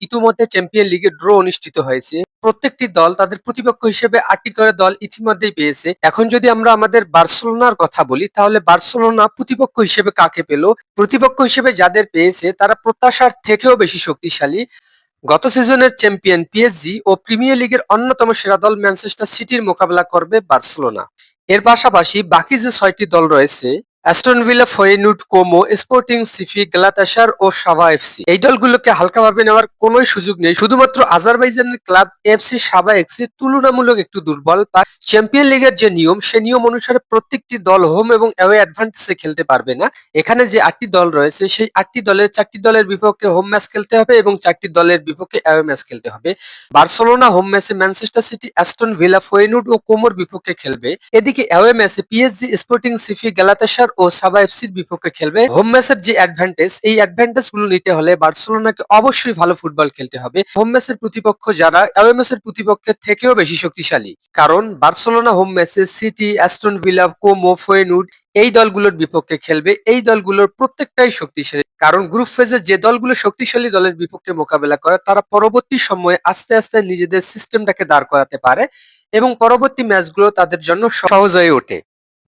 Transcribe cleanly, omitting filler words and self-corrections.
ইতিমধ্যে চ্যাম্পিয়ন লিগে ড্র অনুষ্ঠিত হয়েছে। প্রত্যেকটি দল তাদের প্রতিপক্ষ হিসেবে ৮টি করে দল ইতিমধ্যেই পেয়েছে। এখন যদি আমরা আমাদের বার্সেলোনার কথা বলি তাহলে বার্সেলোনা প্রতিপক্ষ হিসেবে কাকে পেল? প্রতিপক্ষ হিসেবে যাদের পেয়েছে তারা প্রত্যাশার থেকেও বেশি শক্তিশালী। গত সিজনের চ্যাম্পিয়ন পিএসজি ও প্রিমিয়ার লিগের অন্যতম সেরা দল ম্যানচেস্টার সিটির মোকাবেলা করবে বার্সেলোনা। এর পাশাপাশি বাকি যে ৬টি দল রয়েছে অ্যাস্টন ভিলা, ফয়েনুর্ড, কোমো, স্পোর্টিং সিফি, গ্যালাতাসার ও সাভা এফসি, এই দলগুলোকে হালকাভাবে নেওয়ার কোনো সুযোগ নেই। শুধুমাত্র আজারবাইজানের ক্লাব এফসি সাভা এফসি তুলনামূলক একটু দুর্বল। বা চ্যাম্পিয়ন লিগের যে নিয়ম সে নিয়ম অনুসারে প্রত্যেকটি দল হোম এবং অ্যাওয়ে অ্যাডভান্টেজে খেলতে পারবে না। এখানে যে ৮টি দল রয়েছে সেই ৮টি দলের ৪টি দলের বিপক্ষে হোম ম্যাচ খেলতে হবে এবং ৪টি দলের বিপক্ষে অ্যাওয়ে ম্যাচ খেলতে হবে। বার্সেলোনা হোম ম্যাচে ম্যানচেস্টার সিটি, অ্যাস্টন ভিলা, ফয়েনুর্ড ও কোমোর বিপক্ষে খেলবে। এদিকে অ্যাওয়ে ম্যাচে পিএসজি, স্পোর্টিং সিফি, গ্যালাতাসার ও সাবা এফসির বিপক্ষে খেলবে। হোম ম্যাচের যে অ্যাডভান্টেজ এই অ্যাডভান্টেজ গুলো নিতে হলে বার্সেলোনাকে অবশ্যই ভালো ফুটবল খেলতে হবে। হোম ম্যাচের প্রতিপক্ষ যারা অ্যাওয়ে ম্যাচের প্রতিপক্ষের থেকেও বেশি শক্তিশালী, কারণ বার্সেলোনা হোম ম্যাচে সিটি, অ্যাস্টন ভিলা, কোমো, ফয়েনুর্ড এই দলগুলোর বিপক্ষে খেলবে। এই দলগুলোর প্রত্যেকটাই শক্তিশালী, কারণ গ্রুপ ফেজে যে দলগুলো শক্তিশালী দলের বিপক্ষে মোকাবেলা করে তারা পরবর্তী সময়ে আস্তে আস্তে নিজেদের সিস্টেমটাকে দাঁড় করাতে পারে এবং পরবর্তী ম্যাচগুলো তাদের জন্য সহজ হয়ে ওঠে।